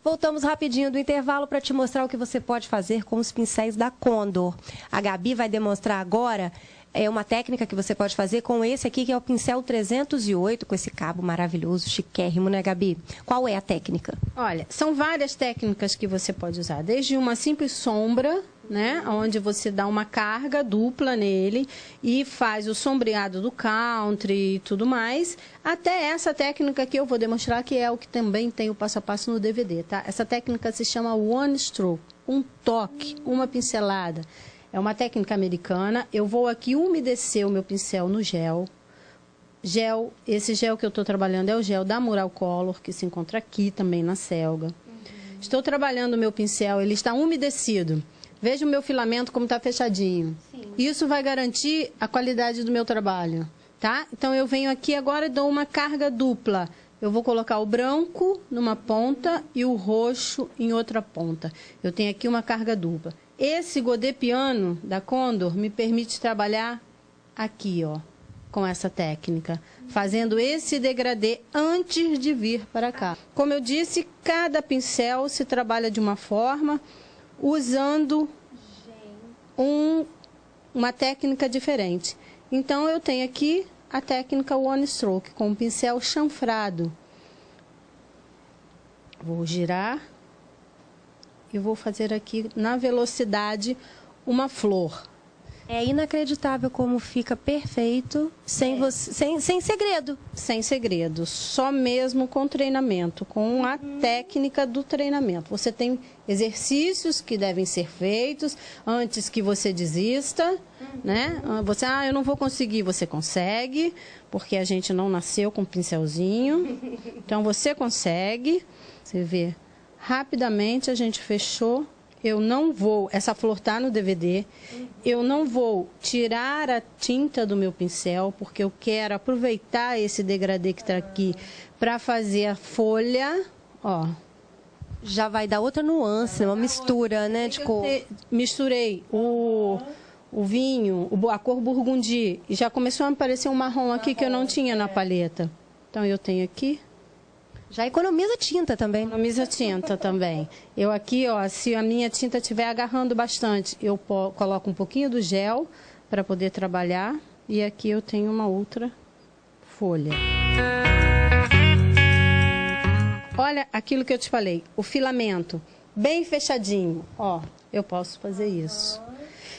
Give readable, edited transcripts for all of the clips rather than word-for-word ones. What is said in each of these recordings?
Voltamos rapidinho do intervalo para te mostrar o que você pode fazer com os pincéis da Condor. A Gabi vai demonstrar agora uma técnica que você pode fazer com esse aqui, que é o pincel 308, com esse cabo maravilhoso, chiquérrimo, né, Gabi? Qual é a técnica? Olha, são várias técnicas que você pode usar, desde uma simples sombra, né, onde você dá uma carga dupla nele e faz o sombreado do country e tudo mais, até essa técnica que eu vou demonstrar, que é o que também tem o passo a passo no DVD, tá? Essa técnica se chama One Stroke, um toque, uma pincelada. É uma técnica americana. Eu vou aqui umedecer o meu pincel no gel. Esse gel que eu estou trabalhando é o gel da Mural Color, que se encontra aqui também na Selga. Estou trabalhando o meu pincel, ele está umedecido. Veja o meu filamento como está fechadinho. Sim. Isso vai garantir a qualidade do meu trabalho, tá? Então eu venho aqui agora e dou uma carga dupla. Eu vou colocar o branco numa ponta e o roxo em outra ponta. Eu tenho aqui uma carga dupla. Esse godê piano da Condor me permite trabalhar aqui, ó, com essa técnica, fazendo esse degradê antes de vir para cá. Como eu disse, cada pincel se trabalha de uma forma, usando uma técnica diferente. Então, eu tenho aqui a técnica One Stroke, com o pincel chanfrado. Vou girar. E vou fazer aqui, na velocidade, uma flor. É inacreditável como fica perfeito, sem segredo. Sem segredo, só mesmo com treinamento, com a técnica do treinamento. Você tem exercícios que devem ser feitos antes que você desista, né? Você, eu não vou conseguir, você consegue, porque a gente não nasceu com um pincelzinho. Então, você consegue, você vê. Rapidamente a gente fechou. Eu não vou, essa flor tá no DVD, eu não vou tirar a tinta do meu pincel, porque eu quero aproveitar esse degradê que está aqui para fazer a folha, ó. Já vai dar outra nuance, uma mistura, né, de cor. Misturei o vinho, a cor burgundi, e já começou a aparecer um marrom aqui que eu não tinha na paleta. Então eu tenho aqui. Já economiza tinta também. Economiza tinta também. Eu aqui, ó, se a minha tinta estiver agarrando bastante, eu coloco um pouquinho do gel para poder trabalhar. E aqui eu tenho uma outra folha. Olha aquilo que eu te falei, o filamento bem fechadinho. Ó, eu posso fazer isso.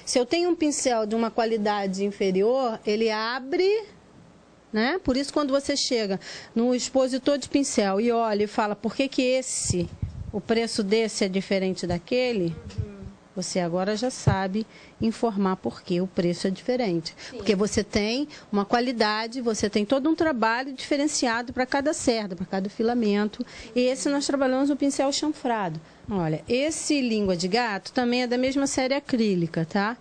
Se eu tenho um pincel de uma qualidade inferior, ele abre... né? Por isso, quando você chega no expositor de pincel e olha e fala por que o preço desse é diferente daquele, você agora já sabe informar por que o preço é diferente. Sim. Porque você tem uma qualidade, você tem todo um trabalho diferenciado para cada cerda, para cada filamento. E esse nós trabalhamos no pincel chanfrado. Olha, esse língua de gato também é da mesma série acrílica, tá?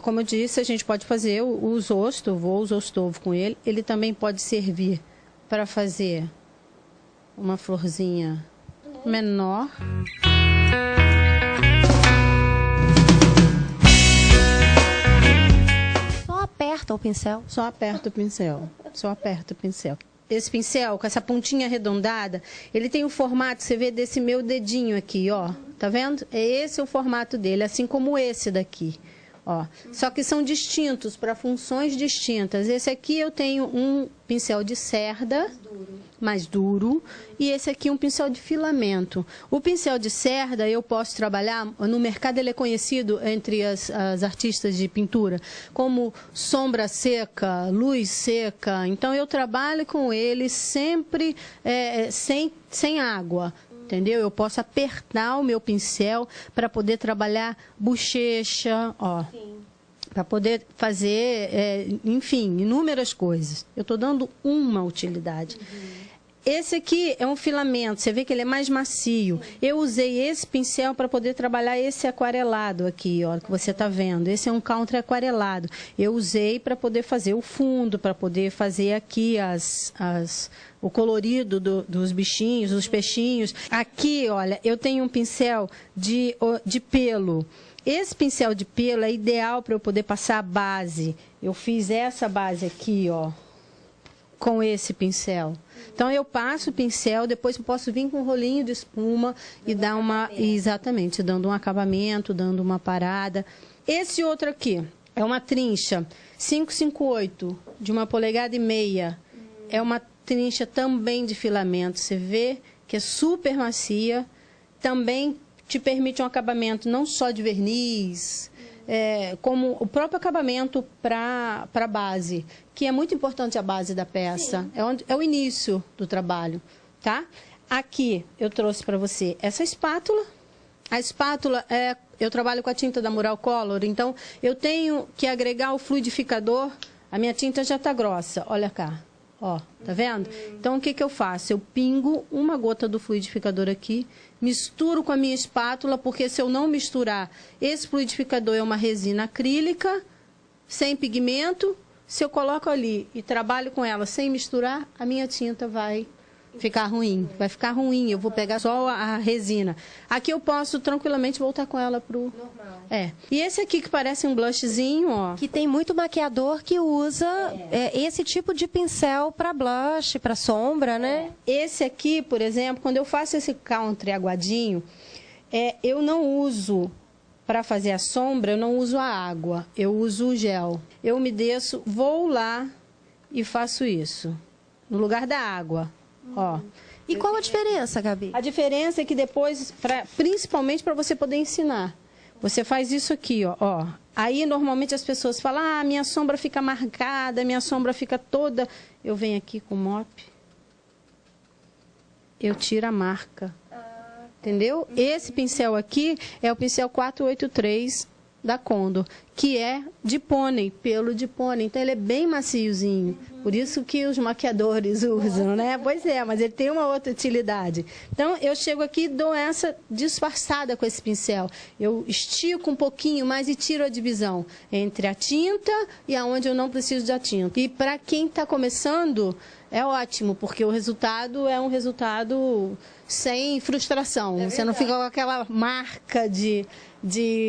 Como eu disse, a gente pode fazer o zostovo ou o zostovo com ele. Ele também pode servir para fazer uma florzinha menor. Só aperta o pincel? Só aperta o pincel. Só aperta o pincel. Esse pincel, com essa pontinha arredondada, ele tem o formato, você vê, desse meu dedinho aqui, ó. Tá vendo? Esse é o formato dele, assim como esse daqui. Ó, só que são distintos, para funções distintas. Esse aqui eu tenho um pincel de cerda, mais duro, e esse aqui um pincel de filamento. O pincel de cerda eu posso trabalhar, no mercado ele é conhecido entre as artistas de pintura como sombra seca, luz seca. Então eu trabalho com ele sempre sem água. Entendeu? Eu posso apertar o meu pincel para poder trabalhar bochecha, ó, para poder fazer, enfim, inúmeras coisas. Eu estou dando uma utilidade. Esse aqui é um filamento, você vê que ele é mais macio. Eu usei esse pincel para poder trabalhar esse aquarelado aqui, ó, que você está vendo. Esse é um country aquarelado. Eu usei para poder fazer o fundo, para poder fazer aqui o colorido dos bichinhos, dos peixinhos. Aqui, olha, eu tenho um pincel de pelo. Esse pincel de pelo é ideal para eu poder passar a base. Eu fiz essa base aqui, ó. com esse pincel. Então, eu passo o pincel, depois eu posso vir com um rolinho de espuma e dar uma... Exatamente, dando um acabamento, dando uma parada. Esse outro aqui é uma trincha 558, de 1,5 polegadas. É uma trincha também de filamento. Você vê que é super macia. Também te permite um acabamento não só de verniz, como o próprio acabamento para a base, que é muito importante a base da peça. É o início do trabalho, tá? Aqui eu trouxe para você essa espátula. A espátula, eu trabalho com a tinta da Mural Color, então eu tenho que agregar o fluidificador. A minha tinta já está grossa, olha cá. Ó, tá vendo? Então, o que que eu faço? Eu pingo uma gota do fluidificador aqui, misturo com a minha espátula, porque se eu não misturar, esse fluidificador é uma resina acrílica, sem pigmento. Se eu coloco ali e trabalho com ela sem misturar, a minha tinta vai ficar ruim. Vai ficar ruim, eu vou pegar só a resina. Aqui eu posso tranquilamente voltar com ela pro... normal. E esse aqui que parece um blushzinho, ó. Que tem muito maquiador que usa esse tipo de pincel para blush, para sombra, né? Esse aqui, por exemplo, quando eu faço esse country aguadinho, eu não uso, para fazer a sombra, eu não uso a água, eu uso o gel. Eu umedeço, vou lá e faço isso, no lugar da água. Ó. E qual a diferença, Gabi? A diferença é que depois, principalmente para você poder ensinar, você faz isso aqui, ó. Aí, normalmente, as pessoas falam, minha sombra fica marcada, minha sombra fica toda... Eu venho aqui com o mop, eu tiro a marca, entendeu? Esse pincel aqui é o pincel 483 da Condor, que é de pônei, pelo de pônei. Então, ele é bem maciozinho. Por isso que os maquiadores usam, né? Pois é, mas ele tem uma outra utilidade. Então, eu chego aqui e dou essa disfarçada com esse pincel. Eu estico um pouquinho mais e tiro a divisão entre a tinta e aonde eu não preciso da tinta. E para quem está começando, é ótimo, porque o resultado é um resultado sem frustração. Você não fica com aquela marca de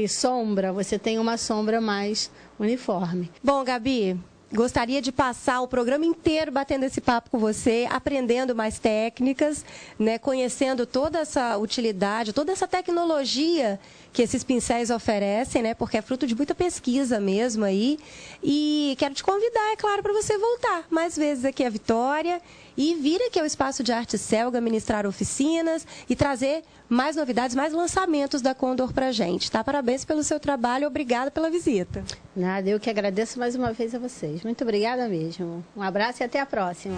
sombra, você tem uma sombra mais uniforme. Bom, Gabi, gostaria de passar o programa inteiro batendo esse papo com você, aprendendo mais técnicas, né, conhecendo toda essa utilidade, toda essa tecnologia que esses pincéis oferecem, né, porque é fruto de muita pesquisa mesmo aí. E quero te convidar, é claro, para você voltar mais vezes aqui a Vitória e vir aqui ao Espaço de Arte Selga, ministrar oficinas e trazer mais novidades, mais lançamentos da Condor pra gente, tá? Parabéns pelo seu trabalho, obrigada pela visita. Nada, eu que agradeço mais uma vez a vocês. Muito obrigada mesmo. Um abraço e até a próxima.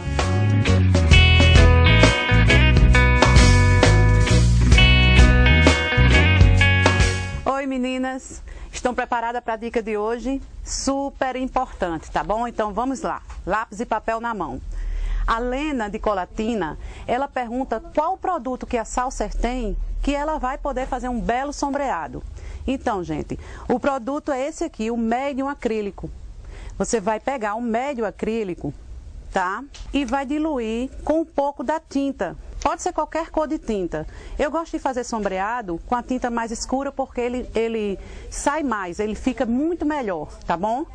Oi, meninas. Estão preparadas para a dica de hoje? Super importante, tá bom? Então vamos lá. Lápis e papel na mão. A Lena de Colatina, ela pergunta qual produto que a Salser tem que ela vai poder fazer um belo sombreado. Então, gente, o produto é esse aqui, o médium acrílico. Você vai pegar um médio acrílico, tá? E vai diluir com um pouco da tinta. Pode ser qualquer cor de tinta. Eu gosto de fazer sombreado com a tinta mais escura porque ele sai mais, ele fica muito melhor, tá bom?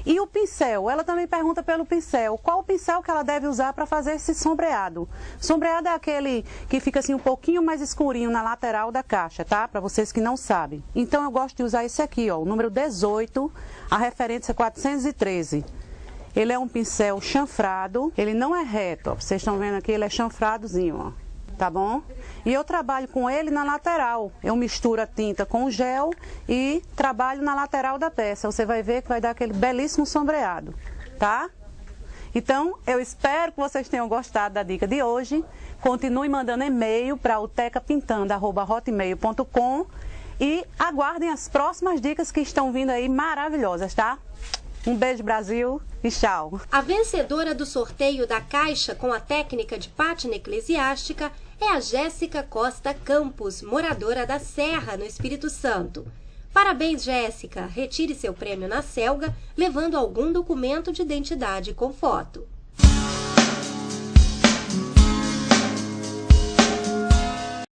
E o pincel, ela também pergunta pelo pincel. Qual o pincel que ela deve usar para fazer esse sombreado? Sombreado é aquele que fica assim um pouquinho mais escurinho na lateral da caixa, tá? Para vocês que não sabem. Então eu gosto de usar esse aqui, ó, o número 18, a referência 413. Ele é um pincel chanfrado, ele não é reto, ó. Vocês estão vendo aqui, ele é chanfradozinho, ó. Tá bom? E eu trabalho com ele na lateral. Eu misturo a tinta com o gel e trabalho na lateral da peça. Você vai ver que vai dar aquele belíssimo sombreado, tá? Então, eu espero que vocês tenham gostado da dica de hoje. Continue mandando e-mail para utecapintando@hotmail.com e aguardem as próximas dicas que estão vindo aí maravilhosas, tá? Um beijo, Brasil, e tchau! A vencedora do sorteio da caixa com a técnica de pátina eclesiástica é a Jéssica Costa Campos, moradora da Serra, no Espírito Santo. Parabéns, Jéssica! Retire seu prêmio na Selga, levando algum documento de identidade com foto.